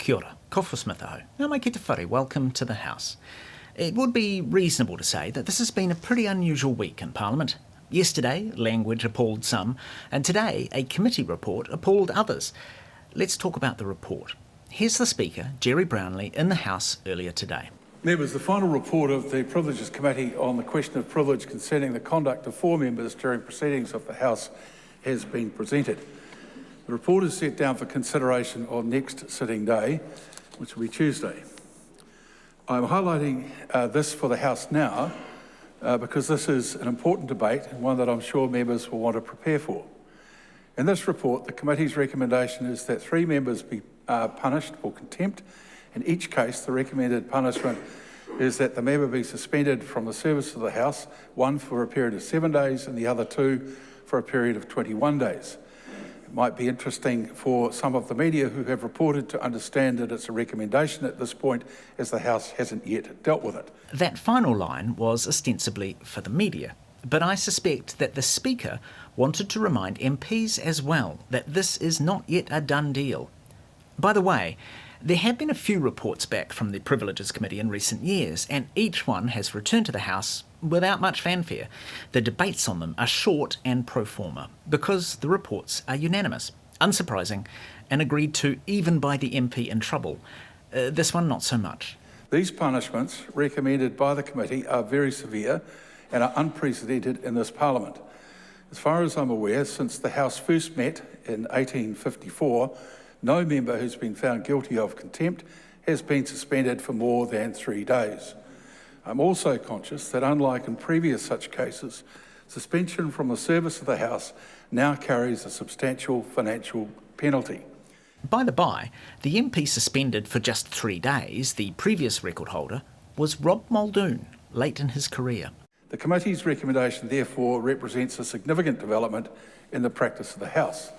Kia ora, kofa smithaho. Ngā mai ki te whare, welcome to the House. It would be reasonable to say that this has been a pretty unusual week in Parliament. Yesterday, language appalled some, and today, a committee report appalled others. Let's talk about the report. Here's the Speaker, Gerry Brownlee, in the House earlier today. Members, the final report of the Privileges Committee on the question of privilege concerning the conduct of 4 members during proceedings of the House has been presented. The report is set down for consideration on next sitting day, which will be Tuesday. I'm highlighting this for the House now because this is an important debate and one that I'm sure members will want to prepare for. In this report, the committee's recommendation is that 3 members be punished for contempt. In each case, the recommended punishment is that the member be suspended from the service of the House, one for a period of 7 days and the other 2 for a period of 21 days. It might be interesting for some of the media who have reported to understand that it's a recommendation at this point, as the House hasn't yet dealt with it. That final line was ostensibly for the media, but I suspect that the Speaker wanted to remind MPs as well that this is not yet a done deal. By the way, there have been a few reports back from the Privileges Committee in recent years, and each one has returned to the House without much fanfare. The debates on them are short and pro forma, because the reports are unanimous, unsurprising, and agreed to even by the MP in trouble. This one not so much. These punishments recommended by the committee are very severe and are unprecedented in this Parliament. As far as I'm aware, since the House first met in 1854, no member who's been found guilty of contempt has been suspended for more than 3 days. I'm also conscious that, unlike in previous such cases, suspension from the service of the House now carries a substantial financial penalty. By the by, the MP suspended for just 3 days, the previous record holder, was Rob Muldoon, late in his career. The committee's recommendation, therefore, represents a significant development in the practice of the House.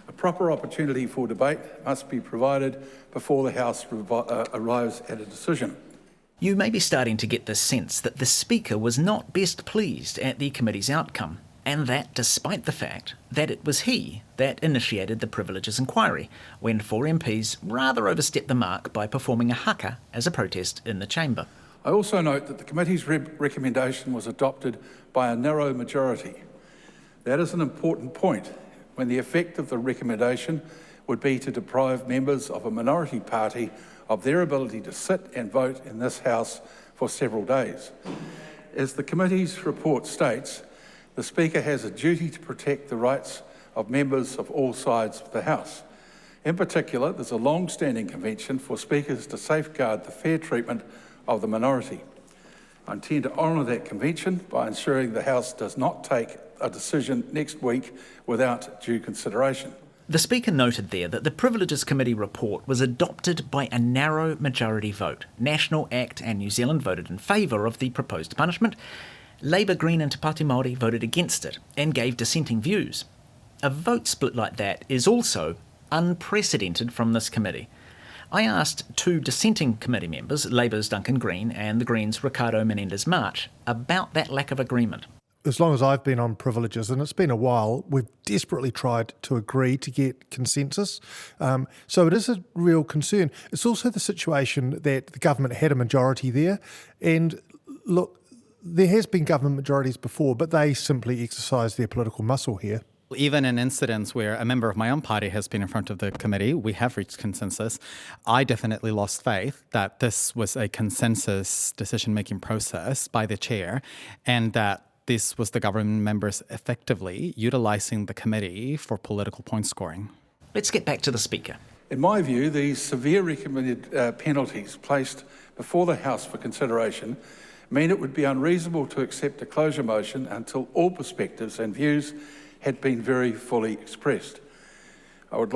A proper opportunity for debate must be provided before the House arrives at a decision. You may be starting to get the sense that the Speaker was not best pleased at the committee's outcome, and that despite the fact that it was he that initiated the Privileges Inquiry, when 4 MPs rather overstepped the mark by performing a haka as a protest in the chamber. I also note that the committee's recommendation was adopted by a narrow majority. That is an important point, when the effect of the recommendation would be to deprive members of a minority party of their ability to sit and vote in this House for several days. As the committee's report states, the Speaker has a duty to protect the rights of members of all sides of the House. In particular, there's a long-standing convention for Speakers to safeguard the fair treatment of the minority. I intend to honour that convention by ensuring the House does not take a decision next week without due consideration. The Speaker noted there that the Privileges Committee report was adopted by a narrow majority vote. National, ACT and New Zealand voted in favour of the proposed punishment. Labour, Green and Te Pāti Māori voted against it and gave dissenting views. A vote split like that is also unprecedented from this committee. I asked 2 dissenting committee members, Labour's Duncan Green and the Greens' Ricardo Menendez-March, about that lack of agreement. As long as I've been on privileges, and it's been a while, we've desperately tried to agree to get consensus. So it is a real concern. It's also the situation that the government had a majority there. And look, there has been government majorities before, but they simply exercise their political muscle here. Even in incidents where a member of my own party has been in front of the committee, we have reached consensus. I definitely lost faith that this was a consensus decision-making process by the chair, and that this was the government members effectively utilising the committee for political point scoring. Let's get back to the Speaker. In my view, these severe recommended penalties placed before the House for consideration mean it would be unreasonable to accept a closure motion until all perspectives and views had been very fully expressed. I would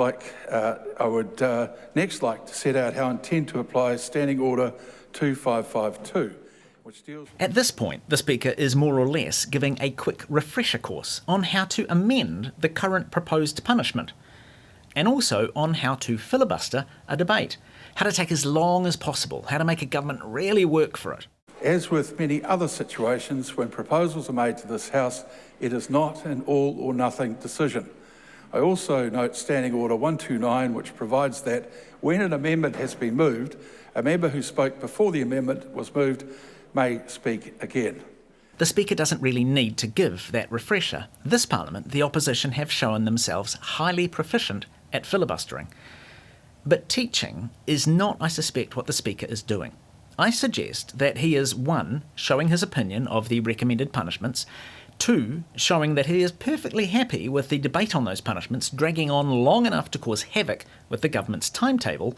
next like to set out how I intend to apply Standing Order 2552. At this point, the Speaker is more or less giving a quick refresher course on how to amend the current proposed punishment, and also on how to filibuster a debate, how to take as long as possible, how to make a government really work for it. As with many other situations, when proposals are made to this House, it is not an all or nothing decision. I also note Standing Order 129, which provides that when an amendment has been moved, a member who spoke before the amendment was moved may speak again. The Speaker doesn't really need to give that refresher. This Parliament, the opposition have shown themselves highly proficient at filibustering. But teaching is not, I suspect, what the Speaker is doing. I suggest that he is, 1, showing his opinion of the recommended punishments, 2, showing that he is perfectly happy with the debate on those punishments dragging on long enough to cause havoc with the government's timetable,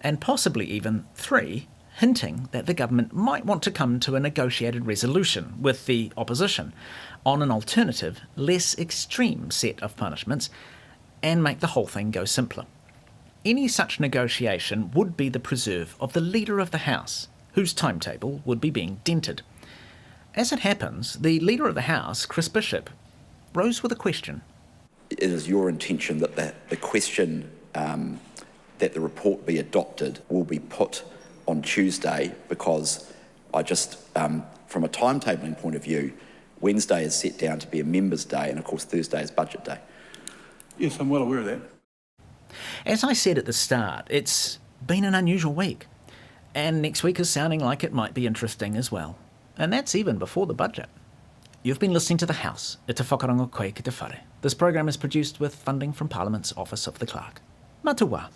and possibly even 3, hinting that the government might want to come to a negotiated resolution with the opposition on an alternative, less extreme set of punishments and make the whole thing go simpler. Any such negotiation would be the preserve of the Leader of the House, whose timetable would be being dented. As it happens, the Leader of the House, Chris Bishop, rose with a question. It is your intention that the question that the report be adopted will be put on Tuesday, because I just, from a timetabling point of view, Wednesday is set down to be a members' day, and of course Thursday is budget day. Yes, I'm well aware of that. As I said at the start, it's been an unusual week, and next week is sounding like it might be interesting as well. And that's even before the budget. You've been listening to The House, e te whakarongo koe ki te whare. This program is produced with funding from Parliament's Office of the Clerk. Matawa.